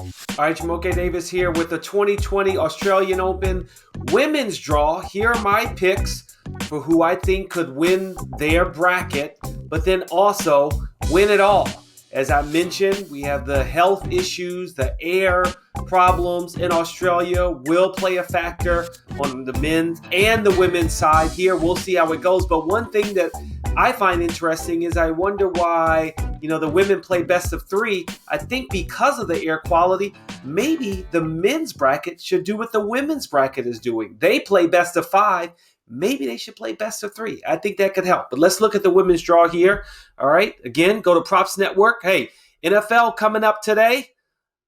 All right, Jumoke Davis here with the 2020 Australian Open women's draw. Here are my picks for who I think could win their bracket, but then also win it all. As I mentioned, we have the health issues, the air problems in Australia will play a factor on the men's and the women's side here. We'll see how it goes. But one thing that I find interesting is I wonder why, the women play best of three. I think because of the air quality, maybe the men's bracket should do what the women's bracket is doing. They play best of five. Maybe they should play best of three. I think that could help. But let's look at the women's draw here. All right. Again, go to Props Network. Hey, NFL coming up today.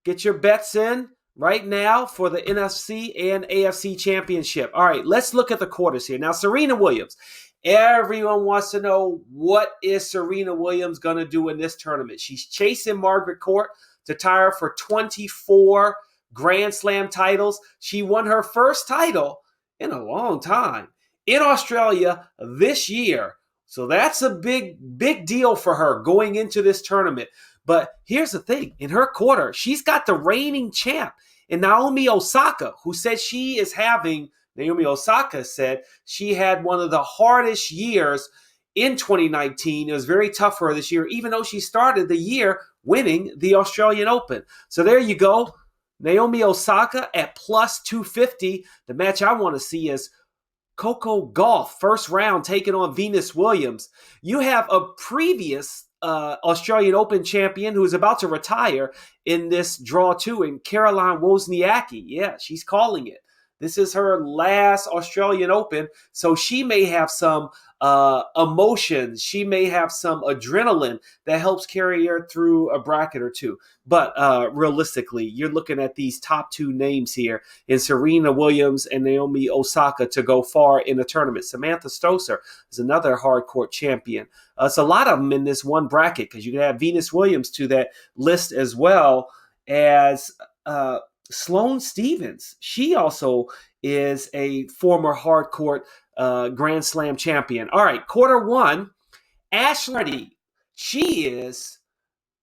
Get your bets in right now for the NFC and AFC championship. All right, let's look at the quarters here. Now, Serena Williams. Everyone wants to know, what is Serena Williams going to do in this tournament? She's chasing Margaret Court to tie her for 24 Grand Slam titles. She won her first title in a long time in Australia this year. So that's a big deal for her going into this tournament. But here's the thing. In her quarter, she's got the reigning champ in Naomi Osaka, who said Naomi Osaka said she had one of the hardest years in 2019. It was very tough for her this year, even though she started the year winning the Australian Open. So there you go. Naomi Osaka at plus 250. The match I want to see is Coco Gauff, first round, taking on Venus Williams. You have a previous Australian Open champion who is about to retire in this draw too, and Caroline Wozniacki. Yeah, she's calling it. This is her last Australian Open, so she may have some emotions. She may have some adrenaline that helps carry her through a bracket or two. But realistically, you're looking at these top two names here in Serena Williams and Naomi Osaka to go far in the tournament. Samantha Stosur is another hardcourt champion. It's a lot of them in this one bracket because you can add Venus Williams to that list as well as Sloane Stephens. She also is a former hardcourt Grand Slam champion. All right, quarter one, Ashley Barty. She is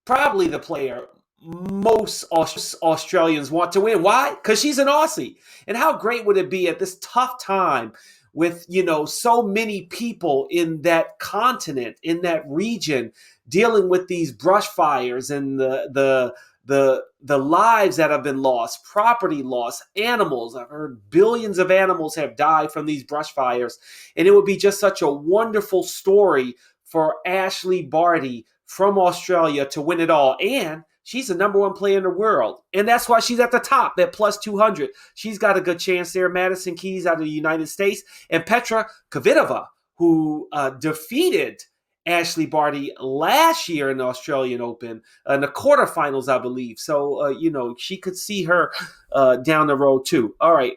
probably the player most Australians want to win. Why? Because she's an Aussie. And how great would it be at this tough time with, so many people in that continent, in that region, dealing with these brush fires and the lives that have been lost, property loss, animals. I've heard billions of animals have died from these brush fires. And it would be just such a wonderful story for Ashley Barty from Australia to win it all. And she's the number one player in the world. And that's why she's at the top at plus 200. She's got a good chance there. Madison Keys out of the United States. And Petra Kvitova, who defeated Ashley Barty last year in the Australian Open in the quarterfinals, I believe. So, she could see her down the road too. All right.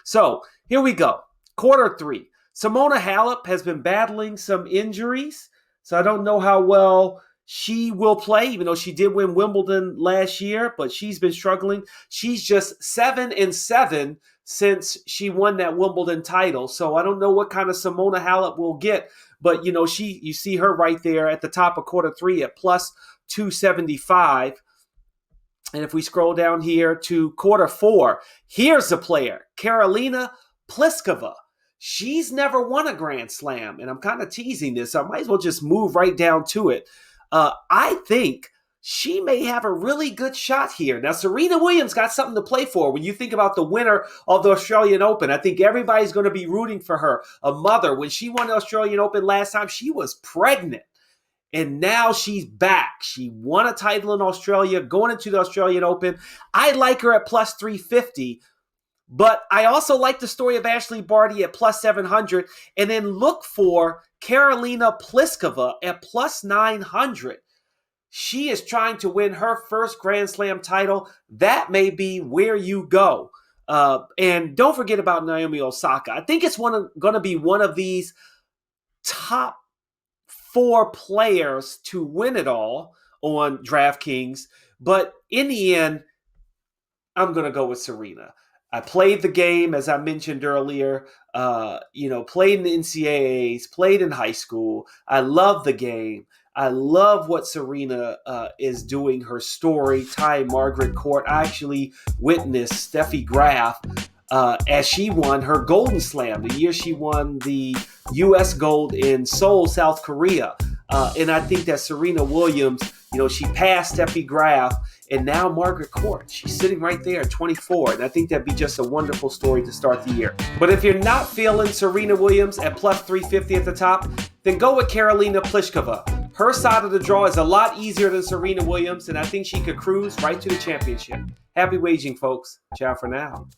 So here we go. Quarter three. Simona Halep has been battling some injuries. So I don't know how well she will play, even though she did win Wimbledon last year, but she's been struggling. She's just 7-7 since she won that Wimbledon title. So I don't know what kind of Simona Halep will get. But, you see her right there at the top of quarter three at plus 275. And if we scroll down here to quarter four, here's the player, Karolina Pliskova. She's never won a Grand Slam. And I'm kind of teasing this, so I might as well just move right down to it. I think she may have a really good shot here. Now, Serena Williams got something to play for. When you think about the winner of the Australian Open, I think everybody's going to be rooting for her. A mother, when she won the Australian Open last time, she was pregnant. And now she's back. She won a title in Australia, going into the Australian Open. I like her at plus 350. But I also like the story of Ashley Barty at plus 700. And then look for Karolina Pliskova at plus 900. She is trying to win her first Grand Slam title. That may be where you go. And don't forget about Naomi Osaka. I think it's going to be one of these top 4 players to win it all on DraftKings. But in the end, I'm going to go with Serena. I played the game, as I mentioned earlier, played in the NCAAs, played in high school. I love the game. I love what Serena is doing, her story, tying Margaret Court. I actually witnessed Steffi Graf as she won her Golden Slam, the year she won the U.S. Gold in Seoul, South Korea. And I think that Serena Williams, she passed Steffi Graf, and now Margaret Court. She's sitting right there at 24, and I think that'd be just a wonderful story to start the year. But if you're not feeling Serena Williams at plus 350 at the top, then go with Karolina Pliskova. Her side of the draw is a lot easier than Serena Williams, and I think she could cruise right to the championship. Happy waging, folks. Ciao for now.